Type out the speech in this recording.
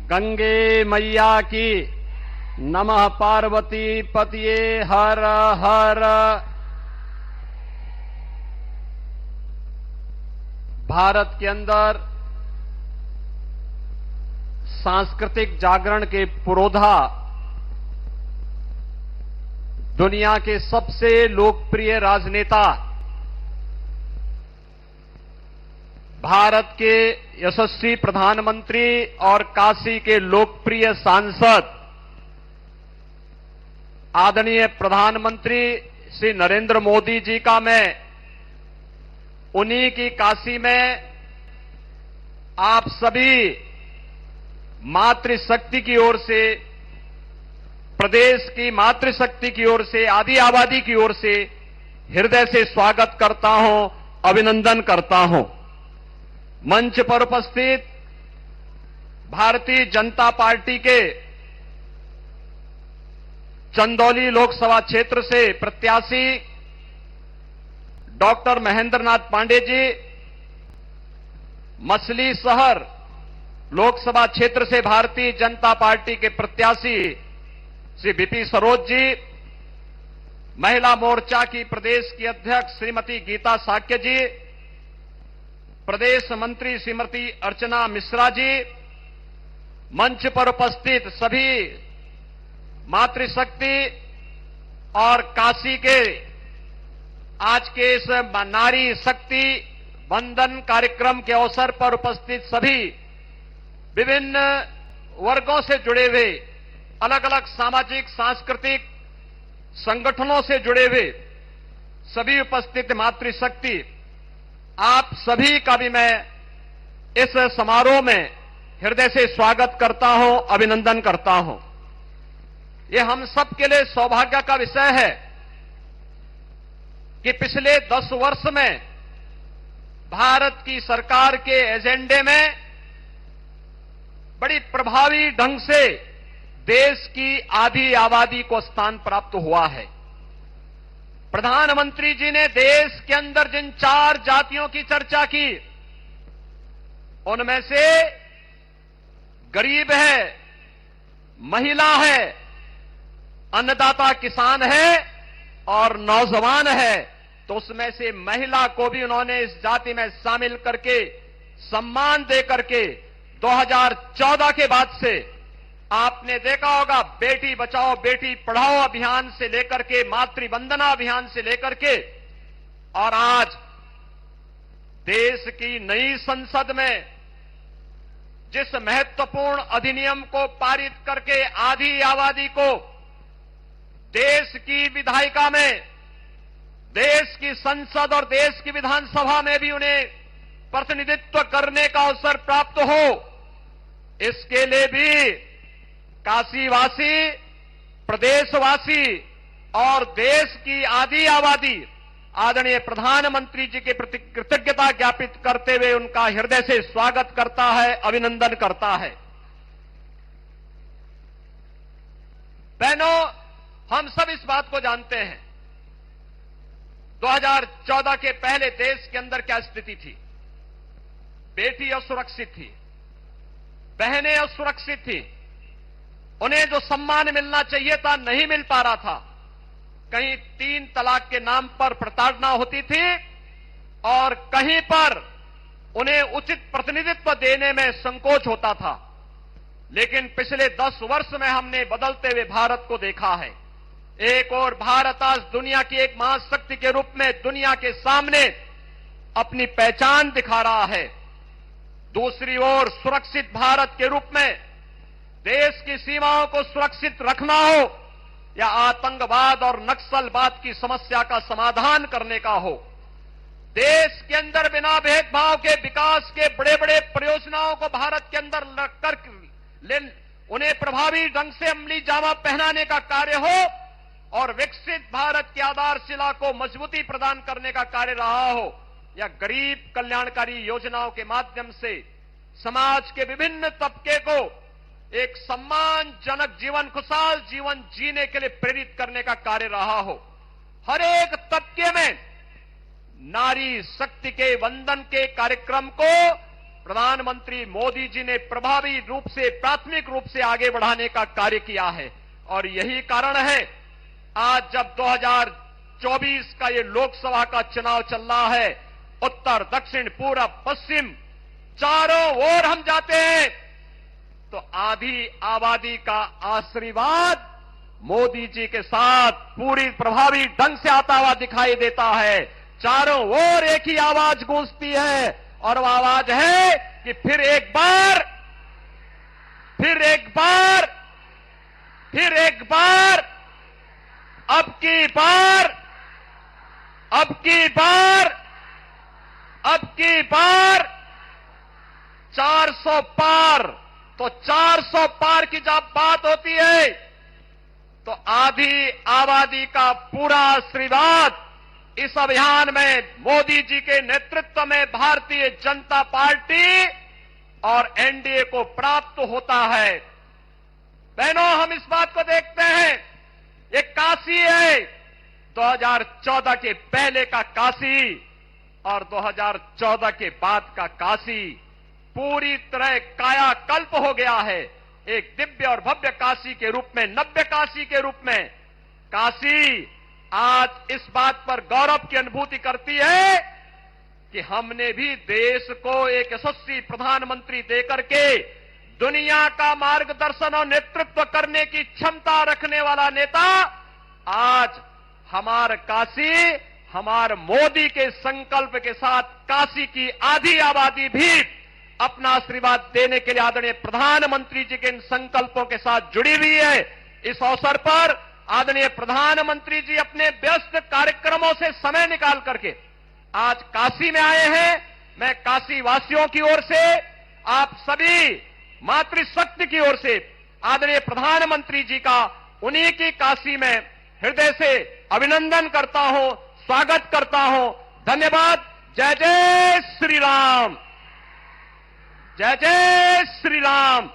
गंगे मैया की। नमः पार्वती पतिये हर हर। भारत के अंदर सांस्कृतिक जागरण के पुरोधा, दुनिया के सबसे लोकप्रिय राजनेता, भारत के यशस्वी प्रधानमंत्री और काशी के लोकप्रिय सांसद आदरणीय प्रधानमंत्री श्री नरेंद्र मोदी जी का मैं उन्हीं की काशी में आप सभी मातृशक्ति की ओर से, प्रदेश की मातृशक्ति की ओर से, आदि आबादी की ओर से हृदय से स्वागत करता हूं, अभिनंदन करता हूं। मंच पर उपस्थित भारतीय जनता पार्टी के चंदौली लोकसभा क्षेत्र से प्रत्याशी डॉक्टर महेंद्र नाथ पांडे जी, मछली शहर लोकसभा क्षेत्र से भारतीय जनता पार्टी के प्रत्याशी श्री बीपी सरोज जी, महिला मोर्चा की प्रदेश की अध्यक्ष श्रीमती गीता साक्य जी, प्रदेश मंत्री श्रीमती अर्चना मिश्रा जी, मंच पर उपस्थित सभी मातृशक्ति और काशी के आज के इस नारी शक्ति वंदन कार्यक्रम के अवसर पर उपस्थित सभी विभिन्न वर्गों से जुड़े हुए, अलग अलग सामाजिक सांस्कृतिक संगठनों से जुड़े हुए सभी उपस्थित मातृशक्ति, आप सभी का भी मैं इस समारोह में हृदय से स्वागत करता हूं, अभिनंदन करता हूं। यह हम सब के लिए सौभाग्य का विषय है कि पिछले 10 वर्ष में भारत की सरकार के एजेंडे में बड़ी प्रभावी ढंग से देश की आधी आबादी को स्थान प्राप्त हुआ है। प्रधानमंत्री जी ने देश के अंदर जिन 4 जातियों की चर्चा की, उनमें से गरीब है, महिला है, अन्नदाता किसान है और नौजवान है, तो उसमें से महिला को भी उन्होंने इस जाति में शामिल करके सम्मान दे करके 2014 के बाद से आपने देखा होगा, बेटी बचाओ बेटी पढ़ाओ अभियान से लेकर के, मातृ वंदना अभियान से लेकर के, और आज देश की नई संसद में जिस महत्वपूर्ण अधिनियम को पारित करके आधी आबादी को देश की विधायिका में, देश की संसद और देश की विधानसभा में भी उन्हें प्रतिनिधित्व करने का अवसर प्राप्त हो, इसके लिए भी काशीवासी, प्रदेशवासी और देश की आधी आबादी आदरणीय प्रधानमंत्री जी के प्रति कृतज्ञता ज्ञापित करते हुए उनका हृदय से स्वागत करता है, अभिनंदन करता है। बहनों, हम सब इस बात को जानते हैं, 2014 के पहले देश के अंदर क्या स्थिति थी। बेटी असुरक्षित थी, बहनें असुरक्षित थी, उन्हें जो सम्मान मिलना चाहिए था नहीं मिल पा रहा था। कहीं 3 तलाक के नाम पर प्रताड़ना होती थी और कहीं पर उन्हें उचित प्रतिनिधित्व देने में संकोच होता था। लेकिन पिछले 10 वर्ष में हमने बदलते हुए भारत को देखा है। एक और भारत आज दुनिया की एक महाशक्ति के रूप में दुनिया के सामने अपनी पहचान दिखा रहा है। दूसरी ओर सुरक्षित भारत के रूप में देश की सीमाओं को सुरक्षित रखना हो या आतंकवाद और नक्सलवाद की समस्या का समाधान करने का हो, देश के अंदर बिना भेदभाव के विकास के बड़े बड़े परियोजनाओं को भारत के अंदर कर उन्हें प्रभावी ढंग से अमली जामा पहनाने का कार्य हो और विकसित भारत की आधारशिला को मजबूती प्रदान करने का कार्य रहा हो, या गरीब कल्याणकारी योजनाओं के माध्यम से समाज के विभिन्न तबके को एक सम्मानजनक जीवन, खुशहाल जीवन जीने के लिए प्रेरित करने का कार्य रहा हो। हर एक तबके में नारी शक्ति के वंदन के कार्यक्रम को प्रधानमंत्री मोदी जी ने प्रभावी रूप से, प्राथमिक रूप से आगे बढ़ाने का कार्य किया है। और यही कारण है आज जब 2024 का ये लोकसभा का चुनाव चल रहा है, उत्तर, दक्षिण, पूरब, पश्चिम, चारों ओर हम जाते हैं तो आधी आबादी का आशीर्वाद मोदी जी के साथ पूरी प्रभावी ढंग से आता हुआ दिखाई देता है। चारों ओर एक ही आवाज गूंजती है और वह आवाज है कि फिर एक बार, फिर एक बार, फिर एक बार, अब की बार, अब की बार, अब की बार 400 पार। तो 400 पार की जब बात होती है तो आधी आबादी का पूरा आशीर्वाद इस अभियान में मोदी जी के नेतृत्व में भारतीय जनता पार्टी और एनडीए को प्राप्त होता है। बहनों, हम इस बात को देखते हैं, ये काशी है, 2014 के पहले का काशी और 2014 के बाद का काशी पूरी तरह कायाकल्प हो गया है। एक दिव्य और भव्य काशी के रूप में, नव्य काशी के रूप में काशी आज इस बात पर गौरव की अनुभूति करती है कि हमने भी देश को एक यशस्वी प्रधानमंत्री देकर के दुनिया का मार्गदर्शन और नेतृत्व करने की क्षमता रखने वाला नेता आज हमार काशी, हमार मोदी के संकल्प के साथ काशी की आधी आबादी भी अपना आशीर्वाद देने के लिए आदरणीय प्रधानमंत्री जी के इन संकल्पों के साथ जुड़ी हुई है। इस अवसर पर आदरणीय प्रधानमंत्री जी अपने व्यस्त कार्यक्रमों से समय निकाल करके आज काशी में आए हैं। मैं काशी वासियों की ओर से, आप सभी मातृशक्ति की ओर से आदरणीय प्रधानमंत्री जी का उन्हीं की काशी में हृदय से अभिनंदन करता हूं, स्वागत करता हूं। धन्यवाद। जय जय श्री राम, जय जय श्री राम।